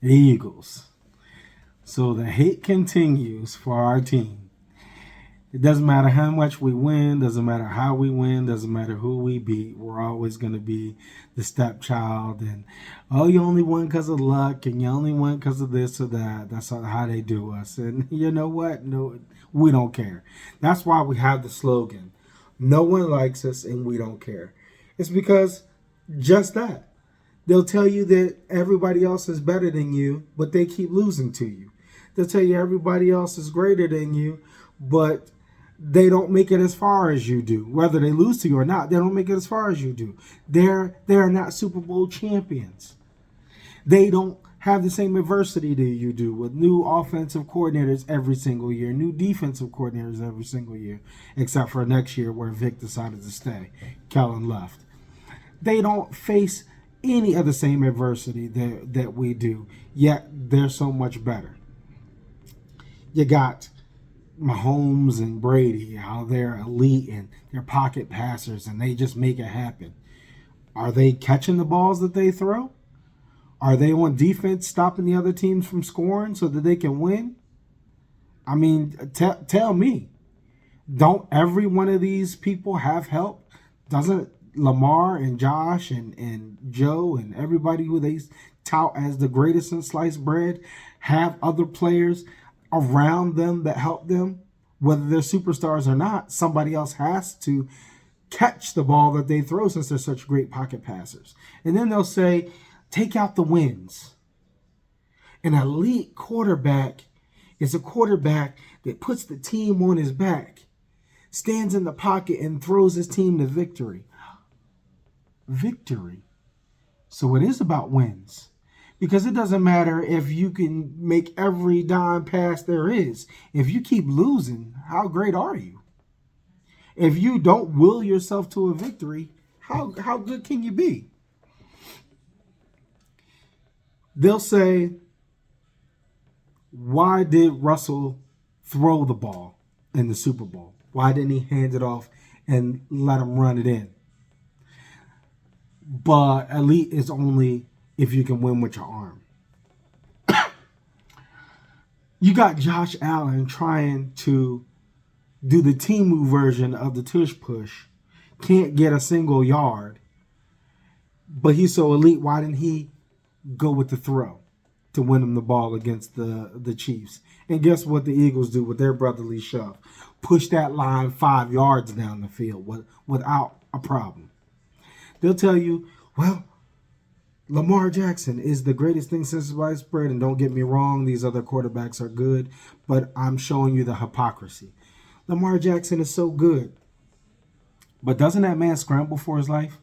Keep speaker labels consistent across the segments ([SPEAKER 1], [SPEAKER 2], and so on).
[SPEAKER 1] Eagles. So the hate continues for our team. It doesn't matter how much we win, doesn't matter how we win, doesn't matter who we beat. We're always going to be the stepchild. And, oh, you only won because of luck and you only won because of this or that. That's how they do us. And you know what? No, we don't care. That's why we have the slogan, no one likes us and we don't care. It's because just that. They'll tell you that everybody else is better than you, but they keep losing to you. They'll tell you everybody else is greater than you, but they don't make it as far as you do. Whether they lose to you or not, they don't make it as far as you do. They're not Super Bowl champions. They don't have the same adversity that you do with new offensive coordinators every single year, new defensive coordinators every single year, except for next year where Vic decided to stay. Kellen left. They don't face any of the same adversity that we do, yet they're so much better. You got Mahomes and Brady, how they're elite and they're pocket passers and they just make it happen. Are they catching the balls that they throw? Are they on defense stopping the other teams from scoring so that they can win? I mean, tell me. Don't every one of these people have help? Doesn't Lamar and Josh and Joe and everybody who they tout as the greatest in sliced bread have other players around them that help them? Whether they're superstars or not, somebody else has to catch the ball that they throw since they're such great pocket passers. And then they'll say, take out the wins. An elite quarterback is a quarterback that puts the team on his back, stands in the pocket, and throws his team to victory. Victory. So it is about wins. Because it doesn't matter if you can make every dime pass there is. If you keep losing, how great are you? If you don't will yourself to a victory, how good can you be? They'll say, why did Russell throw the ball in the Super Bowl? Why didn't he hand it off and let him run it in? But elite is only if you can win with your arm. You got Josh Allen trying to do the Temu version of the tush push. Can't get a single yard. But he's so elite, why didn't he go with the throw to win him the ball against the Chiefs? And guess what the Eagles do with their brotherly shove? Push that line 5 yards down the field without a problem. They'll tell you, well, Lamar Jackson is the greatest thing since sliced bread, and don't get me wrong, these other quarterbacks are good, but I'm showing you the hypocrisy. Lamar Jackson is so good, but doesn't that man scramble for his life?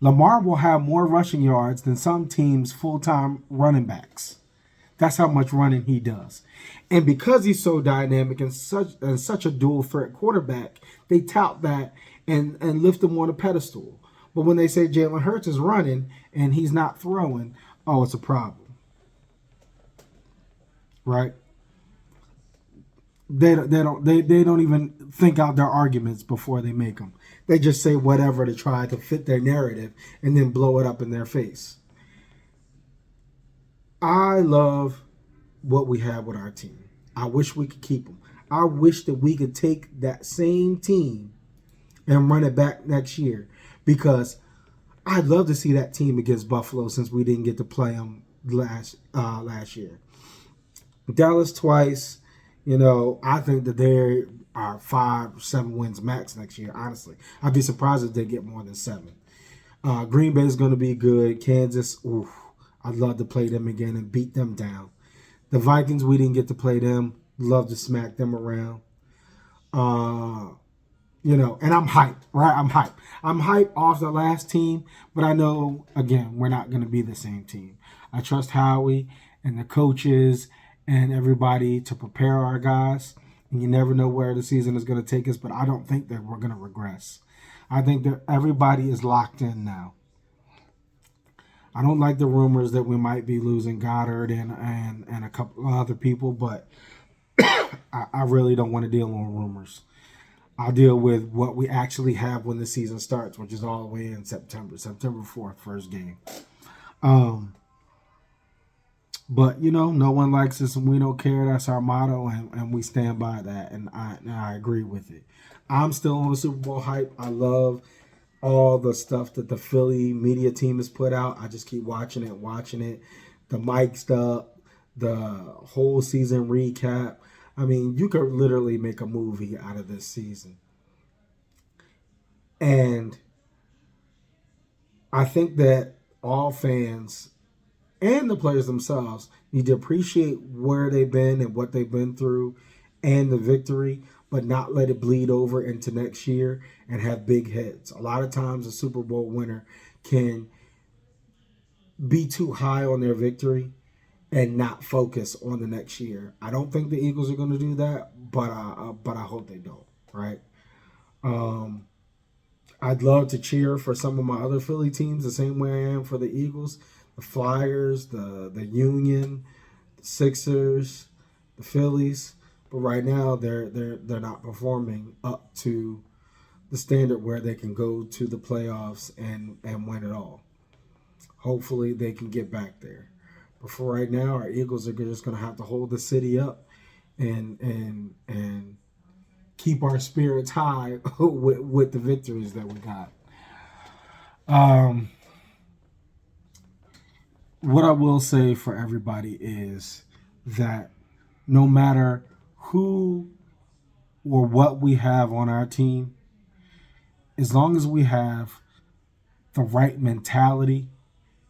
[SPEAKER 1] Lamar will have more rushing yards than some teams' full-time running backs. That's how much running he does. And because he's so dynamic and such a dual threat quarterback, they tout that and lift him on a pedestal. But when they say Jalen Hurts is running and he's not throwing, oh, it's a problem. Right? They don't even think out their arguments before they make them. They just say whatever to try to fit their narrative and then blow it up in their face. I love what we have with our team. I wish we could keep them. I wish that we could take that same team and run it back next year, because I'd love to see that team against Buffalo since we didn't get to play them last year. Dallas twice. You know, I think that they are 5-7 wins max next year, honestly. I'd be surprised if they get more than 7. Green Bay is going to be good. Kansas, oof, I'd love to play them again and beat them down. The Vikings, we didn't get to play them. Love to smack them around. You know, and I'm hyped, right? I'm hyped off the last team, but I know, again, we're not going to be the same team. I trust Howie and the coaches and everybody to prepare our guys. And you never know where the season is going to take us, but I don't think that we're going to regress. I think that everybody is locked in now. I don't like the rumors that we might be losing Goddard and a couple of other people, but I really don't want to deal with rumors. I'll deal with what we actually have when the season starts, which is all the way in September 4th, first game. But no one likes us and we don't care. That's our motto, and we stand by that. And I agree with it. I'm still on the Super Bowl hype. I love all the stuff that the Philly media team has put out. I just keep watching it. The mic'd up, the whole season recap. I mean, you could literally make a movie out of this season. And I think that all fans and the players themselves need to appreciate where they've been and what they've been through and the victory, but not let it bleed over into next year and have big heads. A lot of times, a Super Bowl winner can be too high on their victory and not focus on the next year. I don't think the Eagles are going to do that, but I hope they don't. Right? Um, I'd love to cheer for some of my other Philly teams the same way I am for the Eagles, the Flyers, the Union, the Sixers, the Phillies. But right now they're not performing up to the standard where they can go to the playoffs and win it all. Hopefully they can get back there. But for right now, our Eagles are just going to have to hold the city up and keep our spirits high with the victories that we got. Um, what I will say for everybody is that no matter who or what we have on our team, as long as we have the right mentality,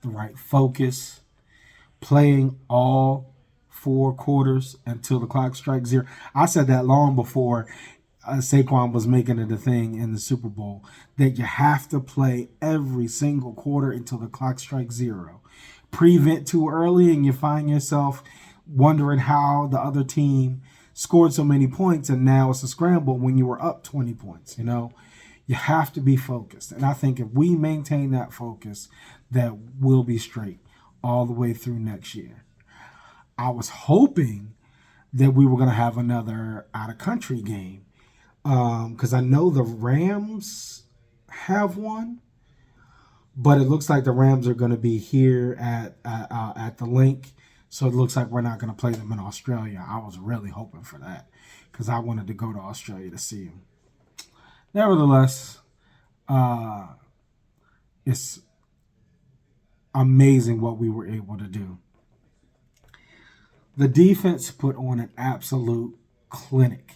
[SPEAKER 1] the right focus, playing all 4 quarters until the clock strikes zero. I said that long before Saquon was making it a thing in the Super Bowl, that you have to play every single quarter until the clock strikes zero. Prevent too early and you find yourself wondering how the other team scored so many points and now it's a scramble when you were up 20 points. You have to be focused. And I think if we maintain that focus, that we'll be straight all the way through next year. I was hoping that we were going to have another out-of-country game because I know the Rams have one, but it looks like the Rams are going to be here at the link, so it looks like we're not going to play them in Australia. I was really hoping for that because I wanted to go to Australia to see them. Nevertheless, it's amazing what we were able to do. The defense put on an absolute clinic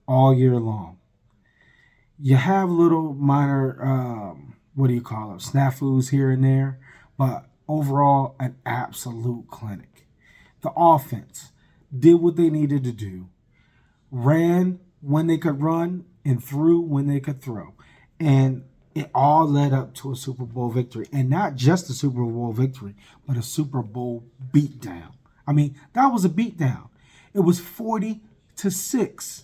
[SPEAKER 1] all year long. You have little minor, snafus here and there, but overall, an absolute clinic. The offense did what they needed to do, ran when they could run, and threw when they could throw. And it all led up to a Super Bowl victory. And not just a Super Bowl victory, but a Super Bowl beatdown. I mean, that was a beatdown. It was 40-6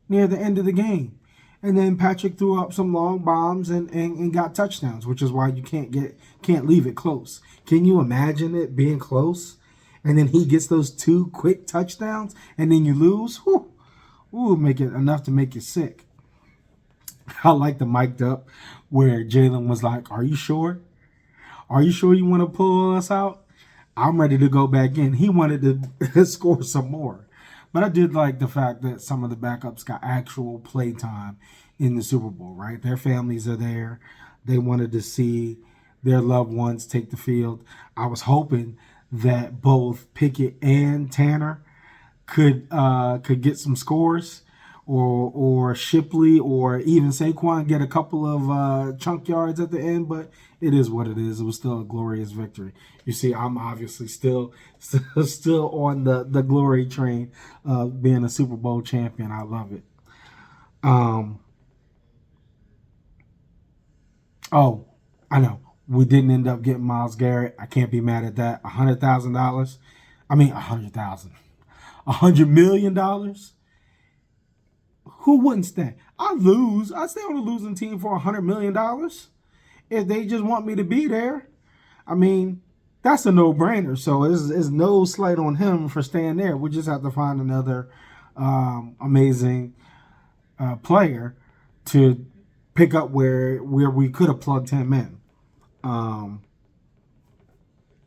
[SPEAKER 1] near the end of the game. And then Patrick threw up some long bombs and got touchdowns, which is why you can't leave it close. Can you imagine it being close? And then he gets those 2 quick touchdowns and then you lose? Make it enough to make you sick. I like the mic'd up where Jalen was like, "Are you sure? Are you sure you want to pull us out? I'm ready to go back in." He wanted to score some more. But I did like the fact that some of the backups got actual play time in the Super Bowl, right? Their families are there. They wanted to see their loved ones take the field. I was hoping that both Pickett and Tanner could get some scores, or Shipley or even Saquon get a couple of chunk yards at the end, but it is what it is. It was still a glorious victory. You see, I'm obviously still on the glory train of being a Super Bowl champion. I love it. Oh, I know. We didn't end up getting Myles Garrett. I can't be mad at that. $100,000. I mean, $100 million. Who wouldn't stay? I lose. I stay on a losing team for $100 million. If they just want me to be there, I mean, that's a no-brainer. So it's no slight on him for staying there. We just have to find another amazing player to pick up where we could have plugged him in.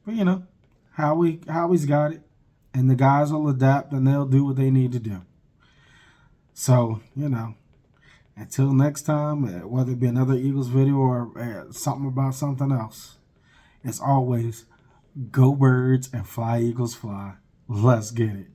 [SPEAKER 1] But Howie's got it, and the guys will adapt and they'll do what they need to do. So, until next time, whether it be another Eagles video or something about something else, it's always go Birds and fly Eagles fly. Let's get it.